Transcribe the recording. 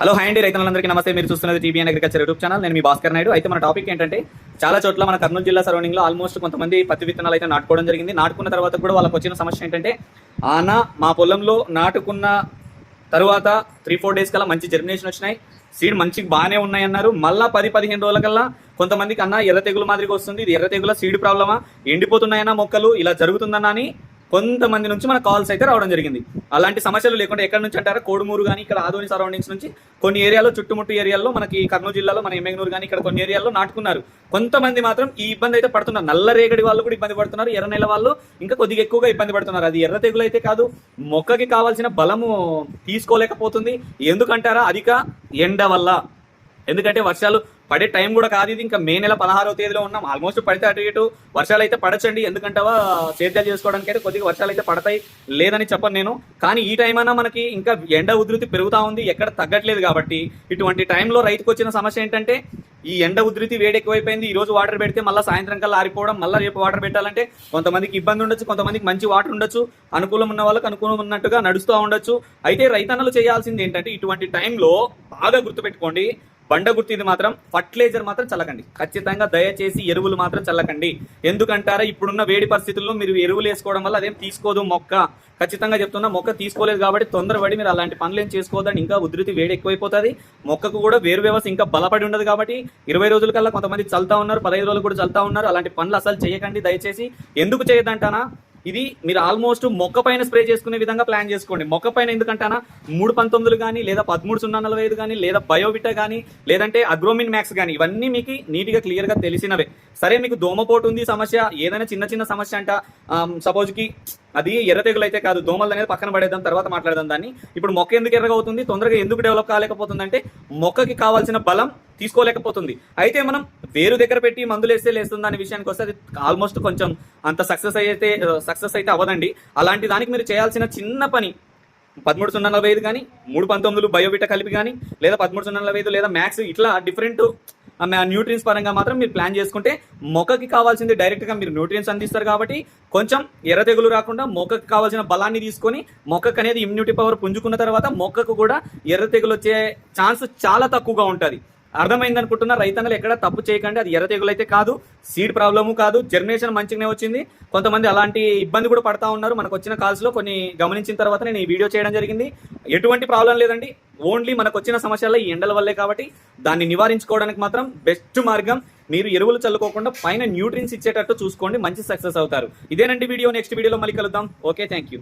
Hello hi అండి, రైతులందరికీ నమస్తే. మీరు చూస్తున్నది టీబీఎన్ అగ్రికల్చర్ యూట్యూబ్ ఛానల్. నేను మీ భాస్కర్ నాయుడు. అయితే మన టాపిక్ ఏంటంటే, చాలా చోట్ల మన కర్నూలు జిల్లా సరౌండింగ్లో ఆల్మోస్ట్ కొంతమంది పత్తి విత్తనాలు అయితే నాటుకోవడం జరిగింది. నాటుకున్న తర్వాత కూడా వాళ్ళకి వచ్చిన సమస్య ఏంటంటే, మా పొలంలో నాటుకున్న తర్వాత 3-4 డేస్ కల్లా మంచి జర్మినేషన్ వచ్చినాయి, సీడ్ మంచిగా బాగానే ఉన్నాయి అన్నారు. మళ్ళీ 10-15 రోజులకల్లా కొంతమందికి ఎర్ర తెగులు మాదిరిగా వస్తుంది, ఇది ఎర్ర తెగుల సీడ్ ప్రాబ్లమా, ఎండిపోతున్నాయన్నా మొక్కలు, ఇలా జరుగుతుందన్నా అని కొంతమంది నుంచి మన కాల్స్ అయితే రావడం జరిగింది. అలాంటి సమస్యలు లేకుండా ఎక్కడి నుంచి అంటారా, కోడుమూరు కానీ ఇక్కడ ఆదోని సరౌండింగ్స్ నుంచి కొన్ని ఏరియాలో, చుట్టుముట్టు ఏరియాల్లో, మనకి కర్నూలు జిల్లాలో మన ఎమ్మెగ్నూరు కానీ ఇక్కడ కొన్ని ఏరియాల్లో నాటుకున్నారు. కొంతమంది మాత్రం ఈ ఇబ్బంది అయితే పడుతున్నారు. నల్ల రేగడి వాళ్ళు కూడా ఇబ్బంది పడుతున్నారు, ఎర్ర నెల వాళ్ళు ఇంకా కొద్దిగా ఎక్కువగా ఇబ్బంది పడుతున్నారు. అది ఎర్ర తెగులు అయితే కాదు, మొక్కకి కావాల్సిన బలము తీసుకోలేకపోతుంది. ఎందుకంటారా, అధిక ఎండ వల్ల. ఎందుకంటే వర్షాలు పడే టైం కూడా కాదు ఇది. ఇంకా మే నెల 16వ తేదీలో ఉన్నాం. ఆల్మోస్ట్ పడితే అటు ఇటు వర్షాలు అయితే పడచ్చండి. ఎందుకంటావా, సేద్యాలు చేసుకోవడానికి అయితే కొద్దిగా వర్షాలు అయితే పడతాయి, లేదని చెప్పను నేను. కానీ ఈ టైం అయినా మనకి ఇంకా ఎండ ఉధృతి పెరుగుతూ ఉంది, ఎక్కడ తగ్గట్లేదు. కాబట్టి ఇటువంటి టైంలో రైతుకు వచ్చిన సమస్య ఏంటంటే, ఈ ఎండ ఉధృతి వేడి ఎక్కువైపోయింది. ఈ రోజు వాటర్ పెడితే మళ్ళీ సాయంత్రం కల్లా ఆరిపోవడం, మళ్ళీ రేపు వాటర్ పెట్టాలంటే కొంతమందికి ఇబ్బంది ఉండొచ్చు, కొంతమందికి మంచి వాటర్ ఉండొచ్చు, అనుకూలం ఉన్న వాళ్ళకి అనుకూలం ఉన్నట్టుగా నడుస్తూ ఉండొచ్చు. అయితే రైతన్నలు చేయాల్సింది ఏంటంటే, ఇటువంటి టైంలో బాగా గుర్తుపెట్టుకోండి, బండ గుర్తు ఇది మాత్రం, ఫర్టిలైజర్ మాత్రం చల్లకండి. ఖచ్చితంగా దయచేసి ఎరువులు మాత్రం చల్లకండి. ఎందుకంటారా, ఇప్పుడున్న వేడి పరిస్థితుల్లో మీరు ఎరువులు వేసుకోవడం వల్ల అదేం తీసుకోదు మొక్క. ఖచ్చితంగా చెప్తున్నా, మొక్క తీసుకోలేదు కాబట్టి తొందరపడి మీరు అలాంటి పనులు ఏం చేసుకోవద్దండి. ఇంకా ఉధృతి వేడి ఎక్కువైపోతుంది, మొక్కకు కూడా వేరు వ్యవస్థ ఇంకా బలపడి ఉండదు. కాబట్టి 20 రోజుల కల్లా కొంతమంది చల్తా ఉన్నారు, 15 రోజులు కూడా చల్తా ఉన్నారు. అలాంటి పనులు అసలు చేయకండి దయచేసి. ఎందుకు చేయొద్దంటానా, ఇది మీరు ఆల్మోస్ట్ మొక్క పైన స్ప్రే చేసుకునే విధంగా ప్లాన్ చేసుకోండి. మొక్క పైన ఎందుకంటానా, 319 కానీ లేదా 13-045 కానీ లేదా బయోవిటా కానీ లేదంటే అగ్రోమిన్ మ్యాక్స్ కానీ, ఇవన్నీ మీకు నీట్గా క్లియర్గా తెలిసినవే. సరే, మీకు దోమపోటు ఉంది సమస్య, ఏదైనా చిన్న చిన్న సమస్య అంట, సపోజ్కి అది ఎర్ర తెగులు అయితే కాదు, దోమలు అనేది పక్కన పడేద్దాం, తర్వాత మాట్లాడదాం దాన్ని. ఇప్పుడు మొక్క ఎందుకు ఎర్రగా అవుతుంది, తొందరగా ఎందుకు డెవలప్ కాలేకపోతుంది అంటే, మొక్కకి కావాల్సిన బలం తీసుకోలేకపోతుంది. అయితే మనం వేరు దగ్గర పెట్టి మందులు వేస్తే లేస్తుంది అనే విషయానికి వస్తే అది ఆల్మోస్ట్ కొంచెం అంత సక్సెస్ అయితే అవ్వదండి. అలాంటి దానికి మీరు చేయాల్సిన చిన్న పని, 13-045 కానీ 319 బయోవిటా కలిపి కానీ లేదా 13-045 లేదా మ్యాక్స్, ఇట్లా డిఫరెంట్ న్యూట్రియన్స్ పరంగా మాత్రం మీరు ప్లాన్ చేసుకుంటే మొక్కకి కావాల్సింది డైరెక్ట్గా మీరు న్యూట్రియన్స్ అందిస్తారు. కాబట్టి కొంచెం ఎర్ర తెగులు రాకుండా మొక్కకి కావాల్సిన బలాన్ని తీసుకొని మొక్కకు అనేది ఇమ్యూనిటీ పవర్ పుంజుకున్న తర్వాత మొక్కకు కూడా ఎర్ర తెగులు వచ్చే ఛాన్స్ చాలా తక్కువగా ఉంటుంది. అర్థమైంది అనుకుంటున్నా. రైతన్నలు ఎక్కడ తప్పు చేయకండి. అది ఎర్ర తెగులు అయితే కాదు, సీడ్ ప్రాబ్లము కాదు, జర్మినేషన్ మంచిగానే వచ్చింది. కొంతమంది అలాంటి ఇబ్బంది కూడా పడతా ఉన్నారు. మనకు వచ్చిన కాల్స్లో కొన్ని గమనించిన తర్వాత నేను ఈ వీడియో చేయడం జరిగింది. ఎటువంటి ప్రాబ్లం లేదండి, ఓన్లీ మనకు వచ్చిన సమస్యల్లో ఈ ఎండల వల్లే. కాబట్టి దాన్ని నివారించుకోవడానికి మాత్రం బెస్ట్ మార్గం, మీరు ఎరువులు చల్లుకోకుండా పైన న్యూట్రియన్స్ ఇచ్చేటట్టు చూసుకోండి, మంచి సక్సెస్ అవుతారు. ఇదేనండి వీడియో. నెక్స్ట్ వీడియోలో మళ్ళీ కలుద్దాం. Okay, thank you.